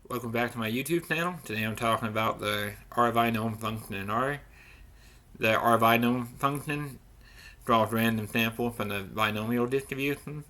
Welcome back to my YouTube channel. Today I'm talking about the rbinom function in R. The rbinom function draws random samples from the binomial distribution.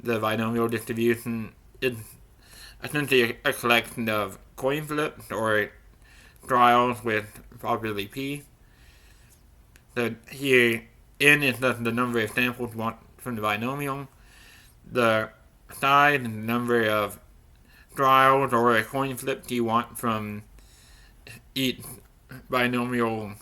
The binomial distribution is essentially a collection of coin flips or trials with probability p. So here, n is the number of samples you want from the binomial. The size and the number of trials or a coin flip do you want from each binomial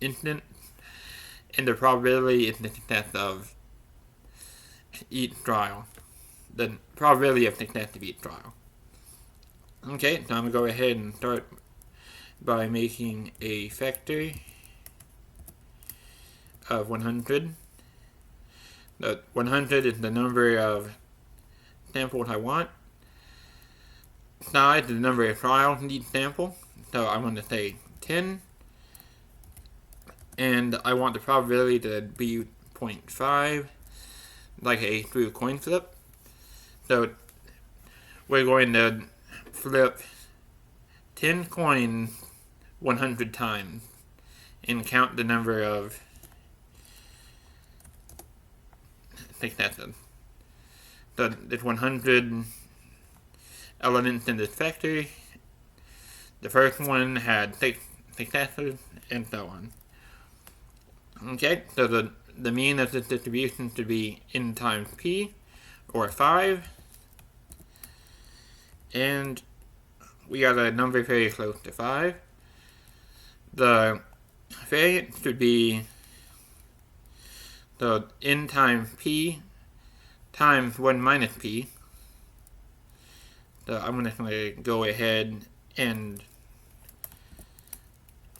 instance, and the probability is the success of each trial. The probability of success of each trial. Okay, so I'm going to go ahead and start by making a factor of 100. The 100 is the number of samples I want. Size is the number of trials in each sample. So I'm going to say 10. And I want the probability to be 0.5, like a true coin flip. So we're going to flip 10 coins 100 times and count the number of successes. So there's 100 elements in this factor. The first one had 6 successes, and so on. Okay, so the mean of this distribution should be n times p, or 5. And we got a number very close to 5. The variance should be so n times p times 1 minus p. So I'm just going to go ahead and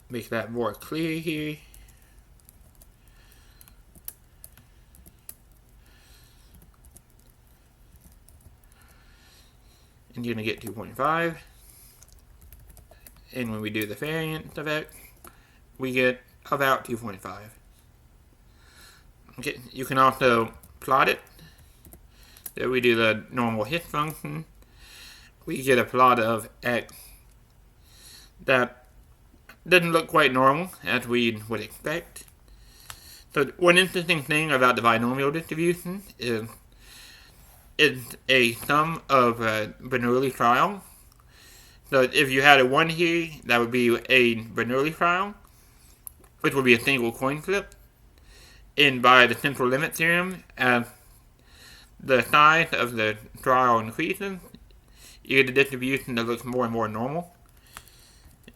make that more clear here. And you're going to get 2.5. And when we do the variance of x, we get about 2.5. Okay, you can also plot it. So we do the normal hit function. We get a plot of x that doesn't look quite normal, as we would expect. So one interesting thing about the binomial distribution is it's a sum of Bernoulli trials. So if you had a 1 here, that would be a Bernoulli trial, which would be a single coin flip. And by the central limit theorem, as the size of the trial increases, you get a distribution that looks more and more normal.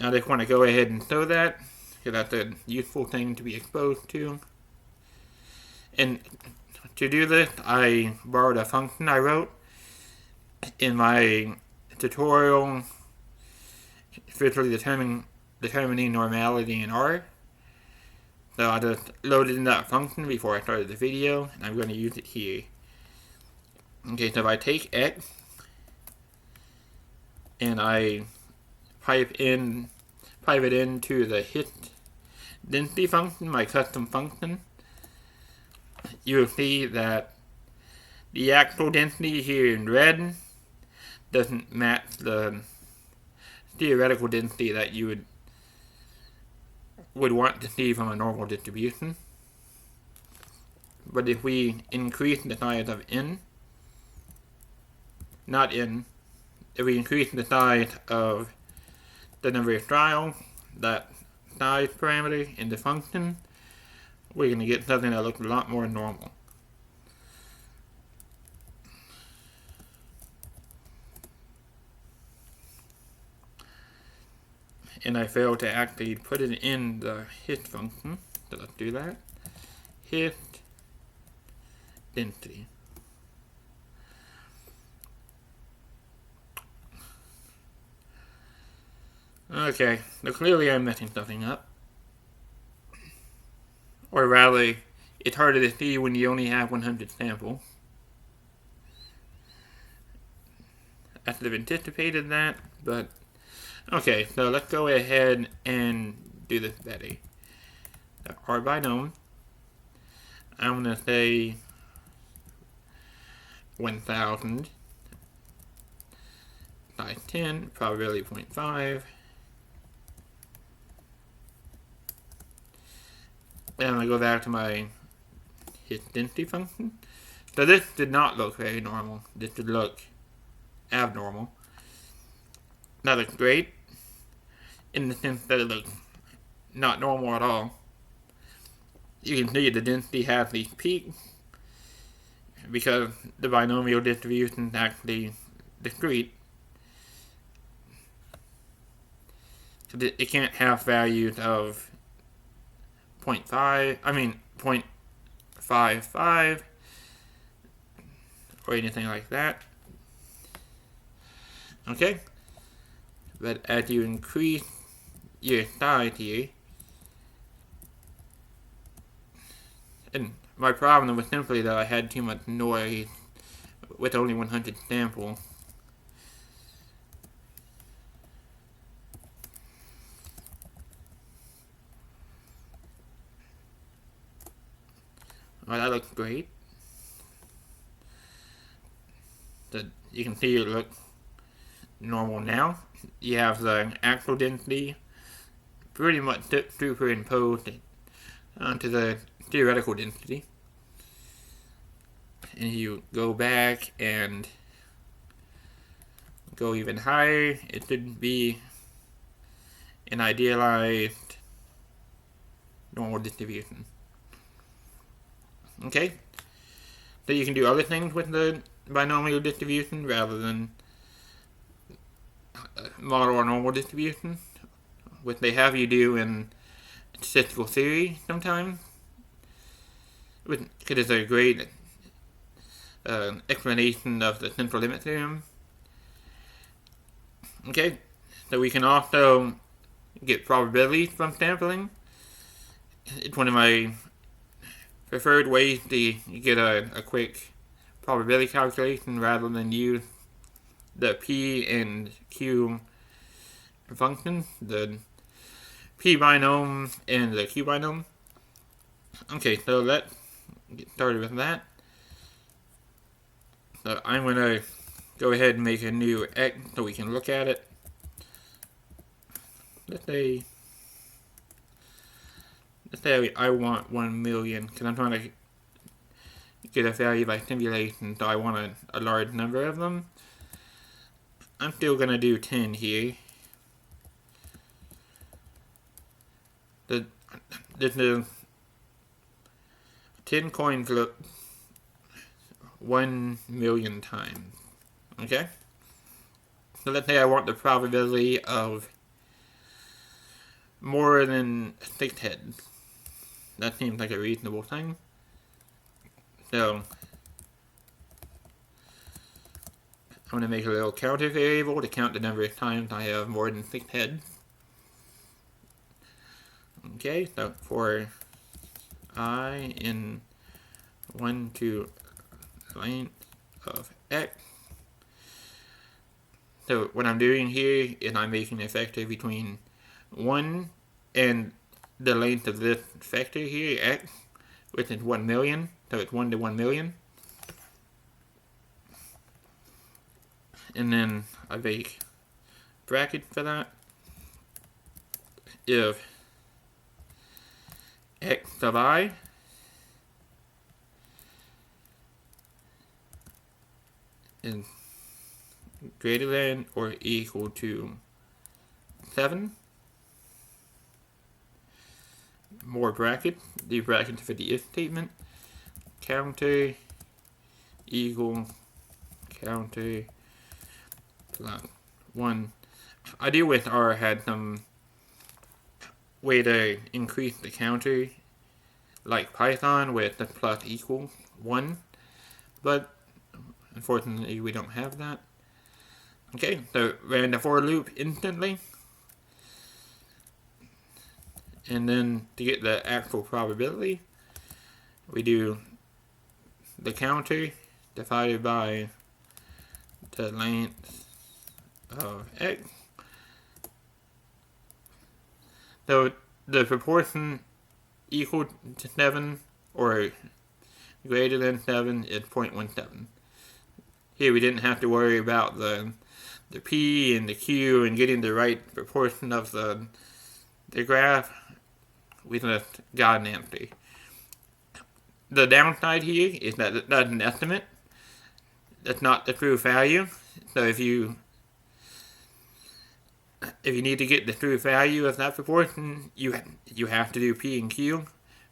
I just want to go ahead and show that, because that's a useful thing to be exposed to. And to do this, I borrowed a function I wrote in my tutorial virtually determining normality in R. So I just loaded in that function before I started the video, and I'm going to use it here. Okay, so if I take x and I pipe it into the hit density function, my custom function, you will see that the actual density here in red doesn't match the theoretical density that you would want to see from a normal distribution. But if we increase the size of n, not n, if we increase the size of the number of trials, that size parameter in the function, we're going to get something that looks a lot more normal. And I failed to actually put it in the hit function, so let's do that. Hit density. Okay, so clearly I'm messing something up. Or rather, it's harder to see when you only have 100 samples. I should have anticipated that, but okay, so let's go ahead and do this better. The rbinom, I'm going to say 1000 times 10, probability 0.5. And I go back to my hit density function. So this did not look very normal. This did look abnormal. That looks great in the sense that it looks not normal at all. You can see the density has these peaks because the binomial distribution is actually discrete. So it can't have values of 0.55 or anything like that. Okay? But as you increase your size here, and my problem was simply that I had too much noise with only 100 samples. Well, that looks great. You can see it looks normal now. You have the actual density pretty much superimposed onto the theoretical density. And you go back and go even higher, it should be an idealized normal distribution. Okay? So you can do other things with the binomial distribution rather than model or normal distribution, which they have you do in statistical theory sometimes. Because it's a great explanation of the central limit theorem. Okay, so we can also get probabilities from sampling. It's one of my preferred ways to get a quick probability calculation rather than use the P and Q functions, the P binom and the Q binom. Okay, so let's get started with that. So I'm going to go ahead and make a new X so we can look at it. Let's say I want 1 million because I'm trying to get a value by simulation, so I want a large number of them. I'm still going to do 10 here. This is 10 coins look 1 million times. Okay? So let's say I want the probability of more than 6 heads. That seems like a reasonable thing. So I'm going to make a little counter variable to count the number of times I have more than 6 heads. Okay, so for I in 1 to length of x. So what I'm doing here is I'm making a vector between 1 and the length of this vector here, x, which is 1 million. So it's 1 to 1 million. And then I make brackets for that. If x of I is greater than or equal to 7, more brackets, the brackets for the if statement, counter equal counter plus 1. I do wish R had some way to increase the counter like Python with the plus equal 1, but unfortunately we don't have that. Okay, so ran the for loop instantly, and then to get the actual probability, we do the counter divided by the length of x. So the proportion equal to 7 or greater than 7 is 0.17. Here we didn't have to worry about the the P and the Q and getting the right proportion of the graph, we just got an answer. The downside here is that that's an estimate. That's not the true value. So if you need to get the true value of that proportion, you have to do P and Q.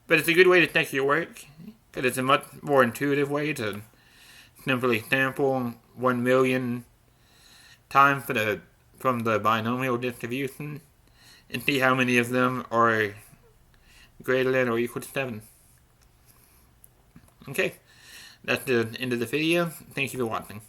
But it's a good way to check your work, because it's a much more intuitive way to simply sample 1 million times from the binomial distribution and see how many of them are greater than or equal to 7. Okay, that's the end of the video. Thank you for watching.